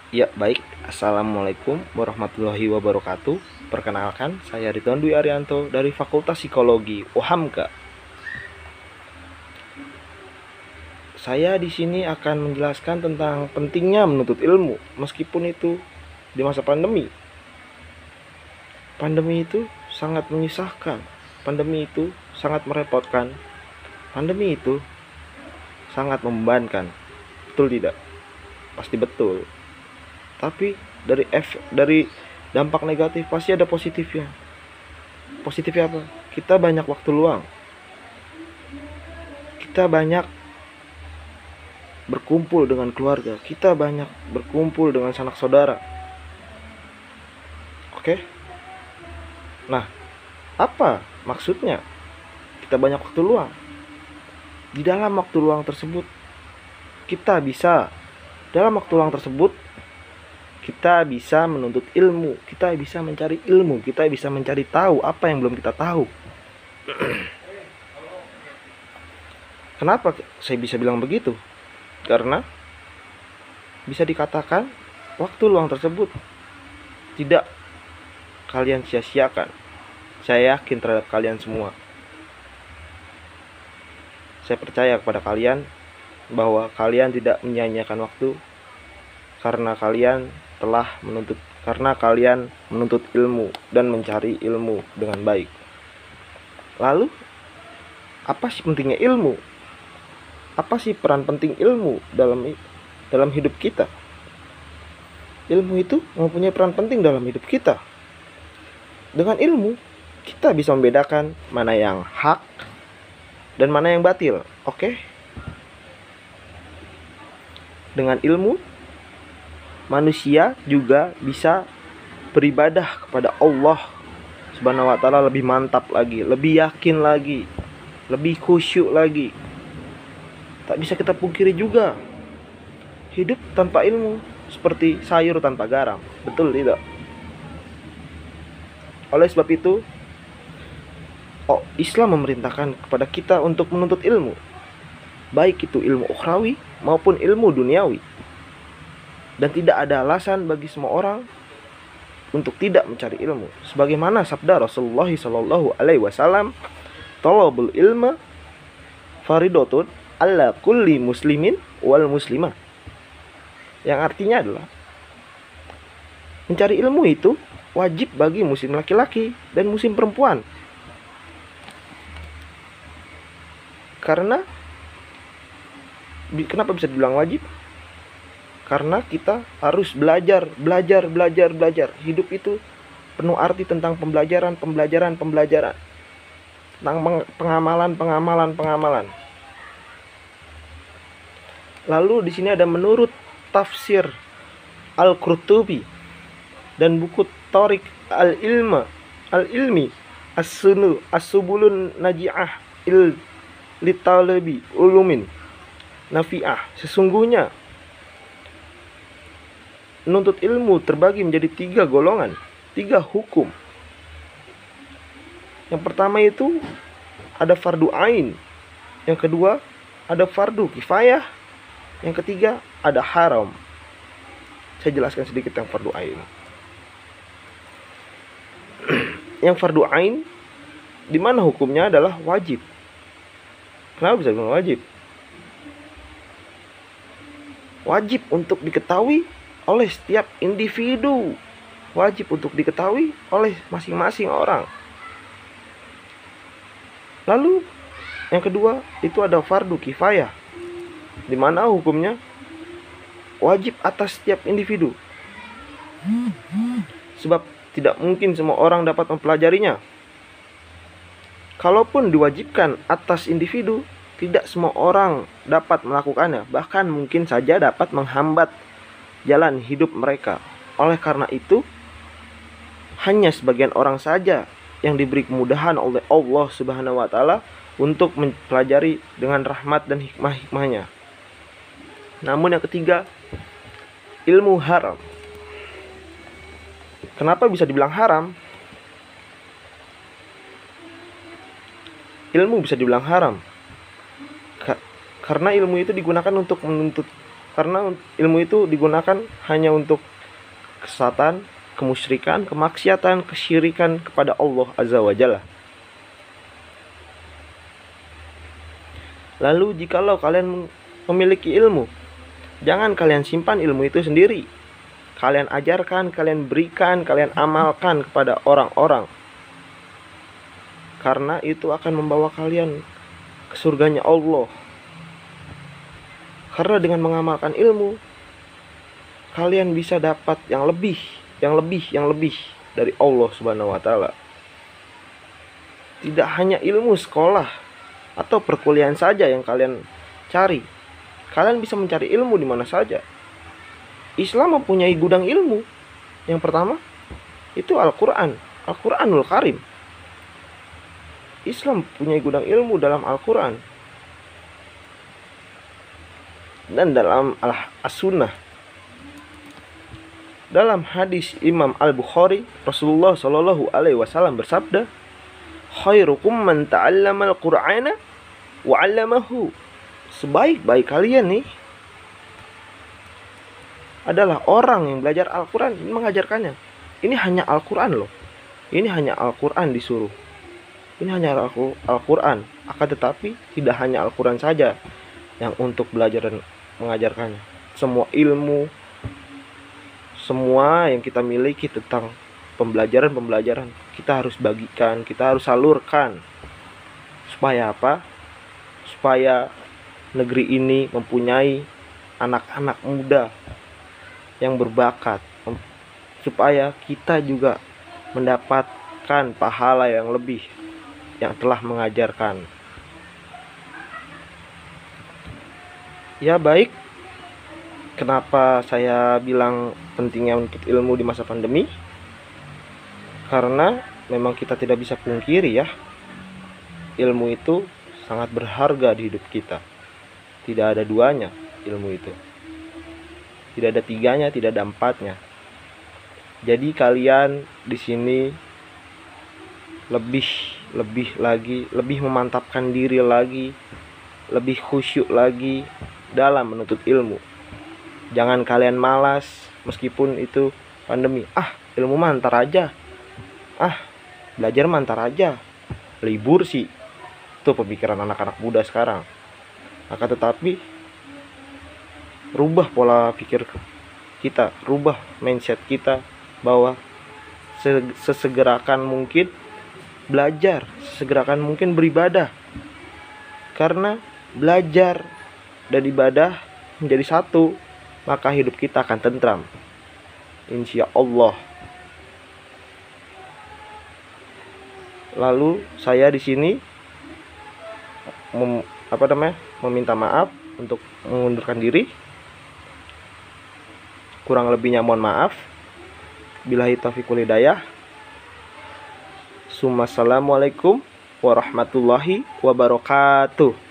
Ya, baik. Assalamualaikum warahmatullahi wabarakatuh. Perkenalkan, saya Ridwan Dwi Arianto dari Fakultas Psikologi UHAMKA. Saya di sini akan menjelaskan tentang pentingnya menuntut ilmu meskipun itu di masa pandemi. Pandemi itu sangat menyusahkan. Pandemi itu sangat merepotkan. Pandemi itu sangat membebankan. Betul tidak? Pasti betul. Tapi dari dampak negatif pasti ada positifnya. Positifnya apa? Kita banyak waktu luang. Kita banyak berkumpul dengan keluarga. Kita banyak berkumpul dengan sanak saudara. Oke? Nah, apa maksudnya? Kita banyak waktu luang. Di dalam waktu luang tersebut, kita bisa menuntut ilmu, kita bisa mencari ilmu, kita bisa mencari tahu apa yang belum kita tahu. Kenapa saya bisa bilang begitu? Karena bisa dikatakan waktu luang tersebut tidak kalian sia-siakan. Saya yakin terhadap kalian semua. Saya percaya kepada kalian bahwa kalian tidak menyia-nyiakan waktu karena kalian menuntut ilmu dan mencari ilmu dengan baik. Lalu, apa sih pentingnya ilmu? Apa sih peran penting ilmu dalam hidup kita? Ilmu itu mempunyai peran penting dalam hidup kita. Dengan ilmu, kita bisa membedakan mana yang hak dan mana yang batil. Oke? Dengan ilmu, manusia juga bisa beribadah kepada Allah Subhanahu wa taala lebih mantap lagi, lebih yakin lagi, lebih khusyuk lagi. Tak bisa kita pungkiri juga, hidup tanpa ilmu seperti sayur tanpa garam. Betul tidak? Oleh sebab itu, Islam memerintahkan kepada kita untuk menuntut ilmu, baik itu ilmu ukhrawi maupun ilmu duniawi. Dan tidak ada alasan bagi semua orang untuk tidak mencari ilmu. Sebagaimana sabda Rasulullah SAW, "Talabul ilma faridotun ala kulli muslimin wal muslimah." Yang artinya adalah mencari ilmu itu wajib bagi muslim laki-laki dan muslim perempuan. Kenapa bisa dibilang wajib? Karena kita harus belajar. Hidup itu penuh arti tentang pembelajaran. Tentang pengamalan. Lalu di sini ada menurut tafsir Al-Qurtubi dan buku Thariq Al-Ilmi As-Subulun Naji'ah Litalabi Ulumin Nafi'ah. Sesungguhnya menuntut ilmu terbagi menjadi 3 golongan, 3 hukum. Yang pertama itu ada fardu ain, yang kedua ada fardu kifayah, yang ketiga ada haram. Saya jelaskan sedikit yang fardu ain. Yang fardu ain di mana hukumnya adalah wajib. Kenapa bisa dibilang wajib? Wajib untuk diketahui oleh setiap individu, wajib untuk diketahui oleh masing-masing orang. Lalu yang kedua itu ada fardu kifayah, di mana hukumnya wajib atas setiap individu, sebab tidak mungkin semua orang dapat mempelajarinya. Kalaupun diwajibkan atas individu, tidak semua orang dapat melakukannya, bahkan mungkin saja dapat menghambat jalan hidup mereka. Oleh karena itu, hanya sebagian orang saja yang diberi kemudahan oleh Allah Subhanahu wa taala untuk mempelajari dengan rahmat dan hikmah-hikmahnya. Namun yang ketiga, ilmu haram. Kenapa bisa dibilang haram? Ilmu bisa dibilang haram karena ilmu itu digunakan untuk menuntut Karena ilmu itu digunakan hanya untuk kesesatan, kemusyrikan, kemaksiatan, kesyirikan kepada Allah Azza wa Jalla. Lalu jikalau kalian memiliki ilmu, jangan kalian simpan ilmu itu sendiri. Kalian ajarkan, kalian berikan, kalian amalkan kepada orang-orang. Karena itu akan membawa kalian ke surganya Allah. Karena dengan mengamalkan ilmu, kalian bisa dapat yang lebih dari Allah Subhanahu wa taala. Tidak hanya ilmu sekolah atau perkuliahan saja yang kalian cari. Kalian bisa mencari ilmu di mana saja. Islam mempunyai gudang ilmu. Yang pertama itu Al-Qur'an, Al-Qur'anul Karim. Islam punya gudang ilmu dalam Al-Qur'an dan dalam As-Sunnah. Dalam hadis Imam Al-Bukhari, Rasulullah Shallallahu alaihi wasallam bersabda, "Khairukum man ta'allama al-Qur'ana wa 'allamahu." Sebaik-baik kalian nih adalah orang yang belajar Al-Qur'an dan mengajarkannya. Ini hanya Al-Qur'an loh. Ini hanya Al-Qur'an disuruh. Ini hanya Al-Qur'an. Akan tetapi tidak hanya Al-Qur'an saja yang untuk belajar dan mengajarkannya. Semua ilmu, semua yang kita miliki tentang pembelajaran kita harus bagikan, kita harus salurkan. Supaya apa? Supaya negeri ini mempunyai anak-anak muda yang berbakat, supaya kita juga mendapatkan pahala yang lebih yang telah mengajarkan. Ya baik, kenapa saya bilang pentingnya untuk ilmu di masa pandemi? Karena memang kita tidak bisa pungkiri ya, ilmu itu sangat berharga di hidup kita. Tidak ada duanya ilmu itu. Tidak ada tiganya, tidak ada empatnya. Jadi kalian di sini lebih memantapkan diri lagi, lebih khusyuk lagi dalam menuntut ilmu. Jangan kalian malas meskipun itu pandemi. Ilmu mah ntar aja. Belajar mah ntar aja. Libur sih. Itu pemikiran anak-anak muda sekarang. Akan tetapi rubah pola pikir kita, rubah mindset kita bahwa sesegerakan mungkin belajar, sesegerakan mungkin beribadah. Karena belajar dan ibadah menjadi satu, maka hidup kita akan tentram. Insya Allah. Lalu saya di sini meminta maaf untuk mengundurkan diri. Kurang lebihnya mohon maaf. Billahi taufiq wal hidayah. Assalamualaikum warahmatullahi wabarakatuh.